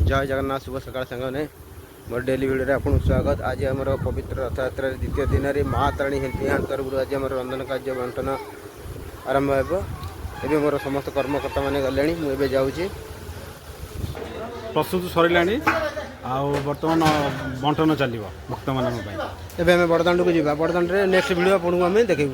जय जगन्नाथ शुभ सकाल सांगने मोर daily video आपको स्वागत। आज आम पवित्र रथयात्रा द्वितीय दिन में माँ तारिणी हेल्पिंग हैंड तरफ आज आम रंधन कार्य बंटन आरंभ हो। मोर समस्त कर्मकर्ता मैंने गले मुझे जाऊँगी प्रस्तुत सरला बर्तमान बंटन चलो भक्त मान एवं बड़दाण्ड को जावा बड़दाण्ड नेक्स्ट वीडियो आपको आम देखू।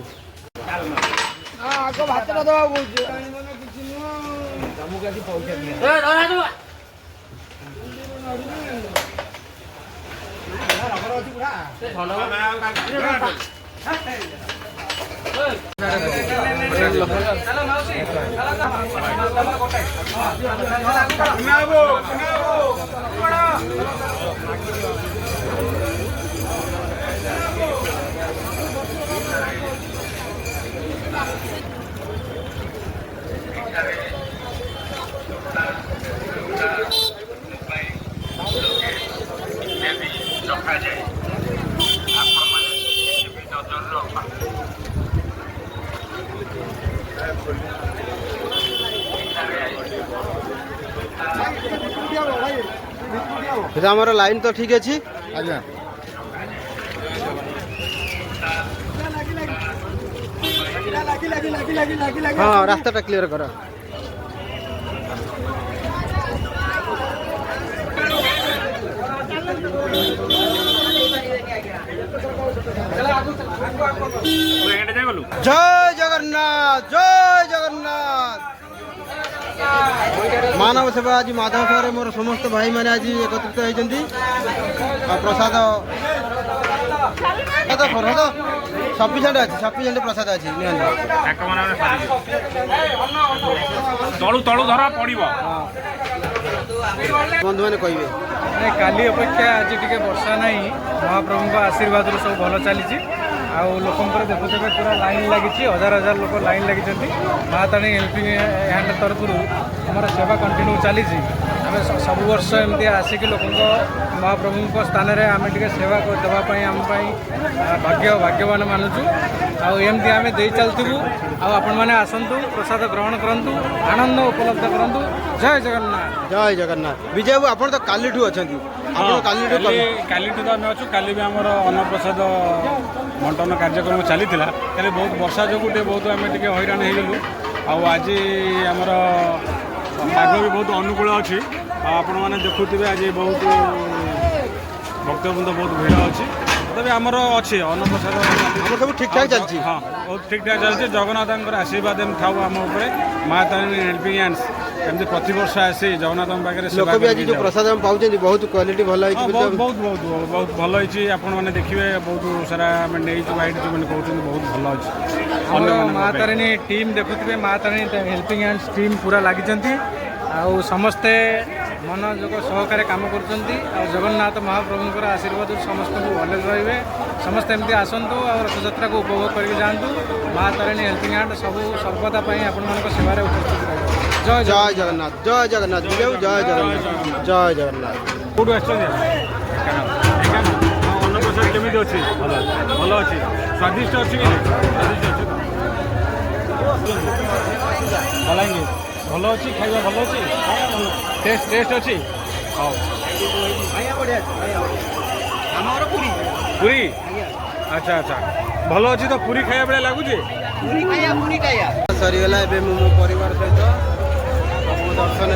हमारा लाइन तो ठीक अच्छी आज्ञा हाँ रास्ता क्लीयर करा। जय जगन्नाथ जय जगन्नाथ। मानव सेवा आज माधव सर मोर समस्त भाई मैंने आज एकत्रित होती प्रसाद सफिसीयंट अच्छे सफिसीयंट प्रसाद अच्छी बंधु मैंने कहे काली अपेक्षा आज टे वर्षा ना महाप्रभु आशीर्वाद सब भल चली लोकंर देखुते पूरा लाइन लगी हजार हजार लोक लाइन लगी माँ तारिणी हेल्पिंग हैंड तरफ आम सेवा कंटिन्यू चली सब वर्ष एमती आसिक लोक महाप्रभु स्थान में आम टे सेवा देवाई आम भाग्यवान मानुचु आमती आम दे चलू आपण मैंने आसतु प्रसाद ग्रहण करूँ आनंद उपलब्ध करूँ। जय जगन्नाथ जय जगन्नाथ। विजय बाबू आप तो काली अच्छा काली तो आम अच्छु काली भी आम अन्न प्रसाद बंटन कार्यक्रम चली बहुत वर्षा जो बहुत आम टे हैरान होगलु आज आमर पाग भी बहुत अनुकूल अच्छी आपण मैंने देखुवे आज बहुत भक्तवृंद बहुत भिड़ अच्छी तभी आमर अच्छे अन्न प्रसाद सब ठीक ठाक चलती। हाँ बहुत ठीक ठाक चलती जगन्नाथ आशीर्वाद था आम माँ तारिणी हेल्पिंग हैंड्स एमती प्रति वर्ष आसी जगन्नाथ पाखे लोक भी आज जो प्रसाद हम पाँच बहुत क्वालिटी भल बहुत बहुत बहुत बहुत भल होती आपण मैंने देखिए बहुत सारा वाइट जो मैंने कहते बहुत भल अच्छे माँ तारिणी टीम देखुए माँ तारिणी हेल्पिंग हैंड्स टीम पूरा लगी समस्ते मनोयोग सहकार काम कर जगन्नाथ महाप्रभुंर आशीर्वाद समस्त भले रे समस्ते एमती आसतु और रथयात्रा को उपभोग करके जातु माँ तारिणी हेल्पिंग हैंड सब सर्वदा आपण सेवार उपस्थित रहे। जय जय जगन्नाथ जय जगन्नाथ जय जगन्नाथ जय जगन्नाथ। कौटू अन्न प्रसाद केमी अच्छी भल अच्छी स्वादिष्ट अच्छी बलांगीर भल अच्छी खाଇବା भल अच्छी टेस्ट टेस्ट अच्छी हाँ पूरी अच्छा अच्छा भल अच्छी तो पूरी खाया बेले लगुच सरीगला मो परिवार सहित दर्शन